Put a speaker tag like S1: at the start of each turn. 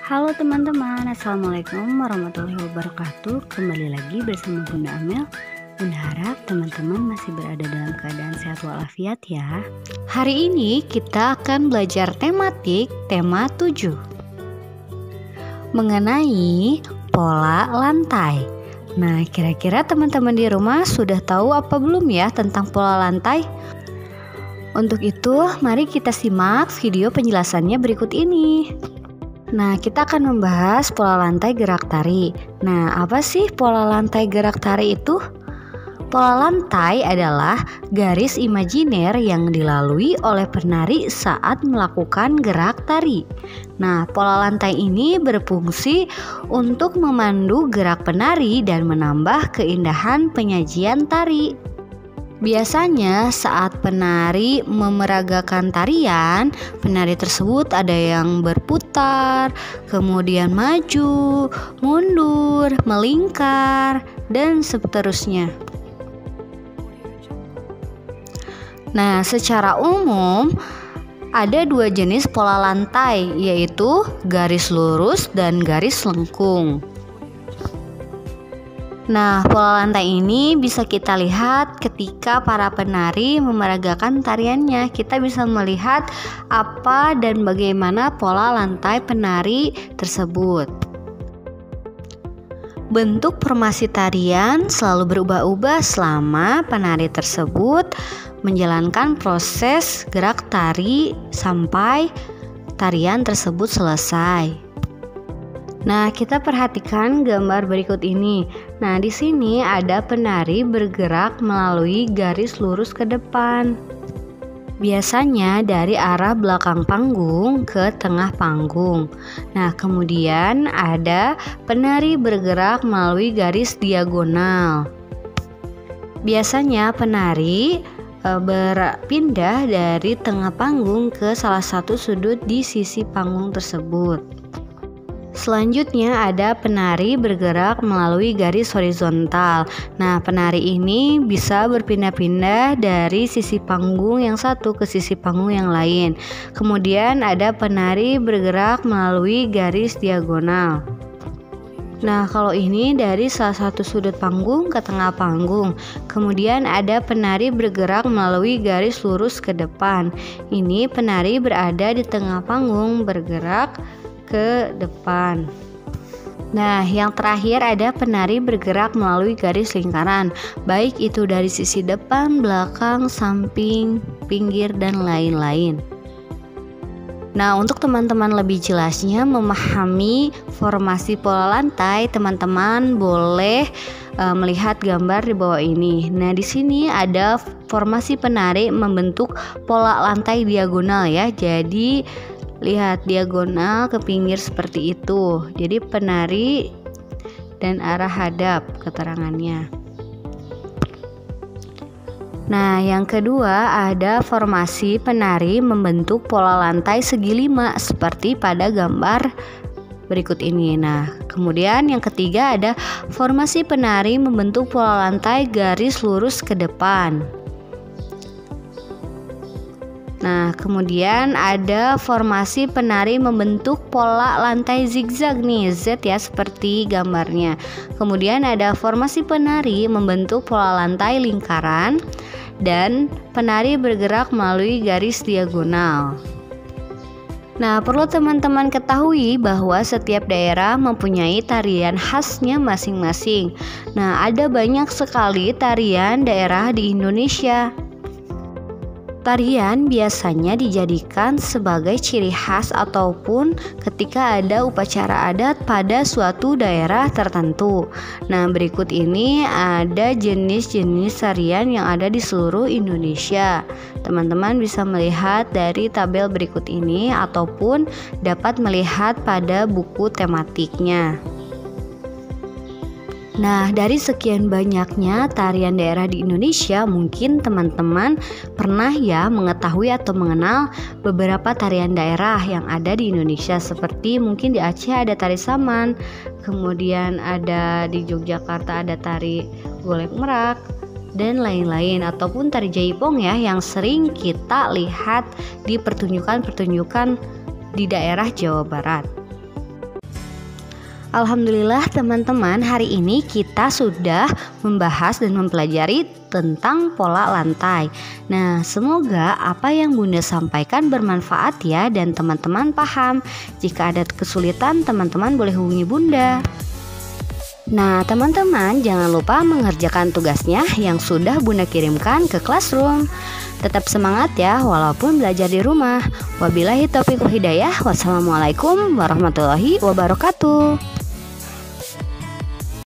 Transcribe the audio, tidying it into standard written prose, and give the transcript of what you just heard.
S1: Halo teman-teman, Assalamualaikum warahmatullahi wabarakatuh. Kembali lagi bersama Bunda Amel. Bunda harap teman-teman masih berada dalam keadaan sehat walafiat ya.
S2: Hari ini kita akan belajar tematik tema 7 mengenai pola lantai. Nah, kira-kira teman-teman di rumah sudah tahu apa belum ya tentang pola lantai? Untuk itu, mari kita simak video penjelasannya berikut ini. Nah, kita akan membahas pola lantai gerak tari. Nah, apa sih pola lantai gerak tari itu? Pola lantai adalah garis imajiner yang dilalui oleh penari saat melakukan gerak tari. Nah, pola lantai ini berfungsi untuk memandu gerak penari dan menambah keindahan penyajian tari. Biasanya saat penari memeragakan tarian, penari tersebut ada yang berputar, kemudian maju, mundur, melingkar, dan seterusnya. Nah, secara umum ada dua jenis pola lantai, yaitu garis lurus dan garis lengkung. Nah, pola lantai ini bisa kita lihat ketika para penari memeragakan tariannya. Kita bisa melihat apa dan bagaimana pola lantai penari tersebut. Bentuk formasi tarian selalu berubah-ubah selama penari tersebut menjalankan proses gerak tari sampai tarian tersebut selesai. Nah, kita perhatikan gambar berikut ini. Nah, di sini ada penari bergerak melalui garis lurus ke depan. Biasanya dari arah belakang panggung ke tengah panggung. Nah, kemudian ada penari bergerak melalui garis diagonal. Biasanya penari berpindah dari tengah panggung ke salah satu sudut di sisi panggung tersebut. Selanjutnya ada penari bergerak melalui garis horizontal. Nah, penari ini bisa berpindah-pindah dari sisi panggung yang satu ke sisi panggung yang lain. Kemudian ada penari bergerak melalui garis diagonal. Nah, kalau ini dari salah satu sudut panggung ke tengah panggung. Kemudian ada penari bergerak melalui garis lurus ke depan. Ini penari berada di tengah panggung bergerak ke depan. Nah, yang terakhir ada penari bergerak melalui garis lingkaran, baik itu dari sisi depan, belakang, samping, pinggir, dan lain-lain. Nah, untuk teman-teman lebih jelasnya memahami formasi pola lantai, teman-teman boleh melihat gambar di bawah ini. Nah, di sini ada formasi penari membentuk pola lantai diagonal ya. Jadi lihat diagonal ke pinggir seperti itu. Jadi penari dan arah hadap keterangannya. Nah, yang kedua ada formasi penari membentuk pola lantai segi 5 seperti pada gambar berikut ini. Nah, kemudian yang ketiga ada formasi penari membentuk pola lantai garis lurus ke depan. Nah, kemudian ada formasi penari membentuk pola lantai zigzag nih, Z ya seperti gambarnya. Kemudian ada formasi penari membentuk pola lantai lingkaran dan penari bergerak melalui garis diagonal. Nah, perlu teman-teman ketahui bahwa setiap daerah mempunyai tarian khasnya masing-masing. Nah, ada banyak sekali tarian daerah di Indonesia. Tarian biasanya dijadikan sebagai ciri khas ataupun ketika ada upacara adat pada suatu daerah tertentu. Nah, berikut ini ada jenis-jenis tarian yang ada di seluruh Indonesia. Teman-teman bisa melihat dari tabel berikut ini ataupun dapat melihat pada buku tematiknya. Nah, dari sekian banyaknya tarian daerah di Indonesia, mungkin teman-teman pernah ya mengetahui atau mengenal beberapa tarian daerah yang ada di Indonesia. Seperti mungkin di Aceh ada tari Saman, kemudian ada di Yogyakarta ada tari Golek Merak, dan lain-lain. Ataupun tari Jaipong ya yang sering kita lihat di pertunjukan-pertunjukan di daerah Jawa Barat. Alhamdulillah teman-teman, hari ini kita sudah membahas dan mempelajari tentang pola lantai. Nah, semoga apa yang Bunda sampaikan bermanfaat ya dan teman-teman paham. Jika ada kesulitan, teman-teman boleh hubungi Bunda. Nah, teman-teman jangan lupa mengerjakan tugasnya yang sudah Bunda kirimkan ke Classroom. Tetap semangat ya walaupun belajar di rumah. Wabillahi taufiq wal hidayah. Wassalamualaikum warahmatullahi wabarakatuh.